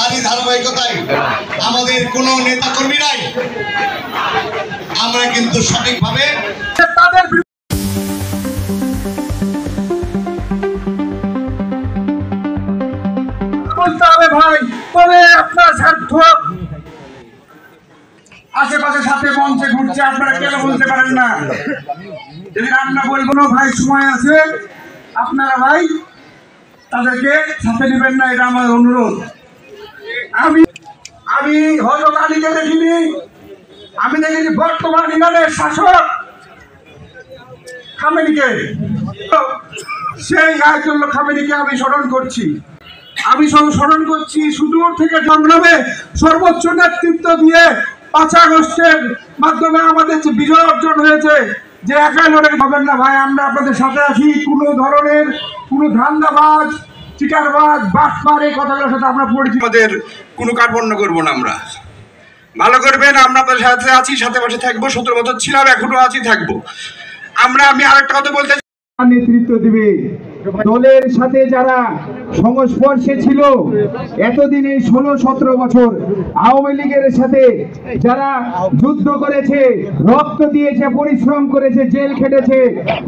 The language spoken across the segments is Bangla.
তারই ধারাবাহিকতায় আমাদের কোনো নেতাকর্মী নাই, আমরা কিন্তু সঠিকভাবে তাদের বলতে হবে ভাই। তবে আপনার স্বার্থ আশেপাশে সাথে মঞ্চে ঘুরছে, আপনারা কেন বলতে পারেন না? যদি আমরা বলবো না ভাই সময় আছে, আপনারা ভাই তাদেরকে সাথে নেবেন না, এটা আমার অনুরোধ। আমি হজরত আলীকে দেখিনি, আমি দেখেছি বর্তমান ইরানের শাসক খামেনিকে, সেই আয়াতুল্লাহ খামেনিকে আমি স্মরণ করছি। সুদূর থেকে সংগ্রামে সর্বোচ্চ নেতৃত্ব দিয়ে 5 আগস্টের মাধ্যমে আমাদের যে বিজয় অর্জন হয়েছে, যে একা লড়াই হবেন না ভাই, আমরা আপনাদের সাথে আছি। কোনো ধরনের কোনো ধান্দাবাজ, চিটারবাজ, বাটপার এই কথাগুলোর সাথে আমরা পরিচিত, আমাদের কোনো কার্পণ্য করবো না। আমরা ভালো করবেন, আমরা আপনাদের সাথে আছি, সাথে পাশে থাকবো। 17 বছর ছিলাম, এখনো আছি, থাকবো। আমি আরেকটা কথা বলতে নেতৃত্ব দিবে দলের সাথে যারা সংস্পর্শে ছিল এতদিনে 16-17 বছর, আওয়ামী লীগের সাথে যারা যুদ্ধ করেছে, রক্ত দিয়েছে, পরিশ্রম করেছে, জেল খেটেছে,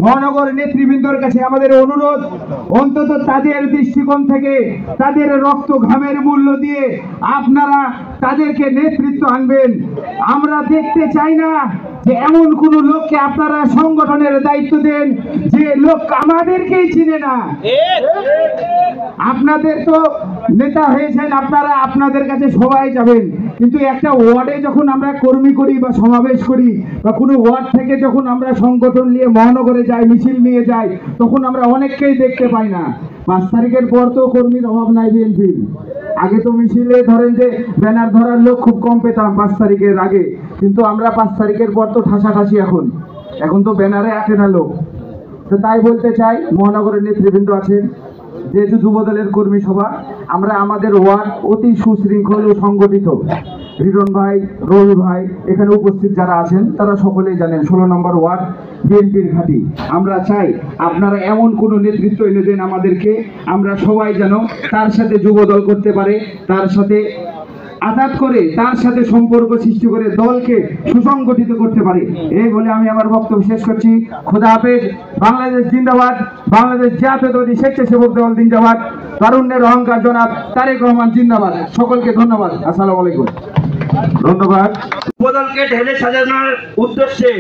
মহানগর নেতৃবৃন্দর কাছে আমাদের অনুরোধ, অন্তত তাদের দৃষ্টিকোণ থেকে তাদের রক্ত ঘামের মূল্য দিয়ে আপনারা তাদেরকে নেতৃত্ব আনবেন। আমরা দেখতে চাই না যে এমন কোন লোককে আপনারা সংগঠনের দায়িত্ব দেন যে লোক আমাদেরকেই চিনে না। আপনাদের তো নেতা হয়েছেন, আপনারা আপনাদের কাছে সবাই যাবেন, কিন্তু একটা ওয়ার্ডে যখন আমরা কর্মী করি বা সমাবেশ করি, বা কোনো ওয়ার্ড থেকে যখন আমরা সংগঠন নিয়ে মহানগরে যাই, মিছিল নিয়ে যাই, তখন আমরা অনেককেই দেখতে পাই না। 5 তারিখের পর তো কর্মীর অভাব নাই বিএনপির। আগে তো মিছিলে ধরেন যে ব্যানার ধরার লোক খুব কম পেতাম 5 তারিখের আগে, কিন্তু আমরা 5 তারিখের পর তো ঠাসাঠাসি, এখন তো ব্যানারে আটে না লোক। তো তাই বলতে চাই, মহানগরের নেতৃবৃন্দ আছেন, যেহেতু যুবদলের কর্মী সভা, আমরা আমাদের ওয়ার্ড অতি সুশৃঙ্খল ও সংগঠিত। রিটন ভাই, রবি ভাই, এখানে উপস্থিত যারা আছেন তারা সকলেই জানেন 16 নম্বর ওয়ার্ড বিএনপির ঘাঁটি। আমরা চাই আপনারা এমন কোনো নেতৃত্ব এনে দেন আমাদেরকে, আমরা সবাই যেন তার সাথে যুবদল করতে পারে, তার সাথে আঘাত করে, তার সাথে সম্পর্ক সৃষ্টি করে দলকে সুসংগঠিত করতে পারে। এই বলে আমি আমার বক্তব্য শেষ করছি। খোদা হাফেজ। বাংলাদেশ জিন্দাবাদ। বাংলাদেশ জাতীয়তাবাদী স্বেচ্ছাসেবক দল জিন্দাবাদ। তারুণ্যের অহংকার জনাব তারেক রহমান জিন্দাবাদ। সকলকে ধন্যবাদ। আসসালামু আলাইকুম। ধন্যবাদ। যুবদলকে ঢেলে সাজানোর উদ্দেশ্যে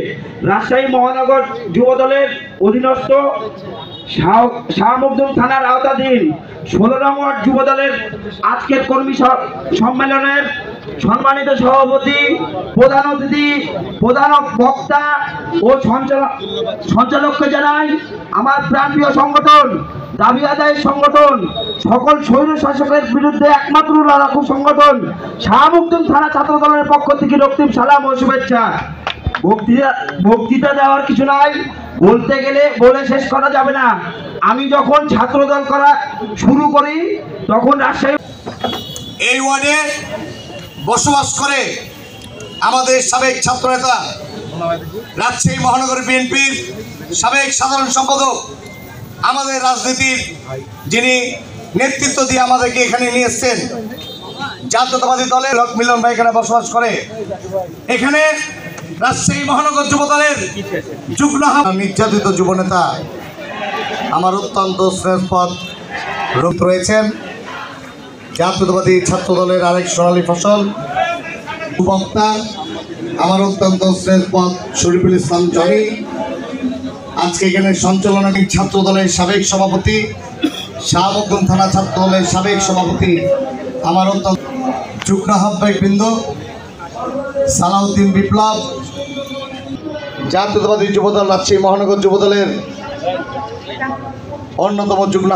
রাজশাহী মহানগর যুবদলের অধীনস্থ শাহ মখদুম থানার আওতাধীন 16 নং ওয়ার্ড যুবদলের আজকের কর্মী সম্মেলনের সম্মানিত সভাপতি, প্রধান অতিথি, প্রধান বক্তা ও সঞ্চালককে জানাই আমার প্রাণপ্রিয় সংগঠন, দাবি আদায়ের সংগঠন, সকল স্বৈর শাসকের বিরুদ্ধে একমাত্র লড়াকু সংগঠন শাহ মখদুম থানা ছাত্র দলের পক্ষ থেকে রক্তিম সালাম ও শুভেচ্ছা। বক্তৃতা দেওয়ার কিছু নাই, বলতে গেলে বলে শেষ করা যাবে না। আমি যখন ছাত্রদল করা শুরু করি তখন রাজশাহী এই ওয়ার্ডে বসবাস করে আমাদের সাবেক ছাত্রনেতা, রাজশাহী মহানগর বিএনপির সাবেক সাধারণ সম্পাদক, আমাদের রাজনীতির যিনি নেতৃত্ব দিয়ে আমাদেরকে এখানে নিয়ে এসছেন, জাতীয়তাবাদী দলের হক মিলন ভাই এখানে বসবাস করে। এখানে রাজশাহী মহানগর যুবদলের যুগ্ম নির্যাতিত যুবনেতা, আমার অত্যন্ত স্নেহপদ রয়েছেন জাতীয়তাবাদী ছাত্র দলের আরেক সোনালী ফসল বক্তা, আমার অত্যন্ত স্নেহপদ শরীফুল ইসলাম জনি, আজকে এখানে সঞ্চালনাকারী ছাত্র দলের সাবেক সভাপতি, শাহ মখদুম থানা ছাত্র দলের সাবেক সভাপতি, আমার অত্যন্ত যুগ্ম আহ্বায়ক বৃন্দ, সালাউদ্দিন বিপ্লব, জাতীয়তাবাদী যুবদল রাজশাহী মহানগর যুবদলের অন্যতম যুগ্ম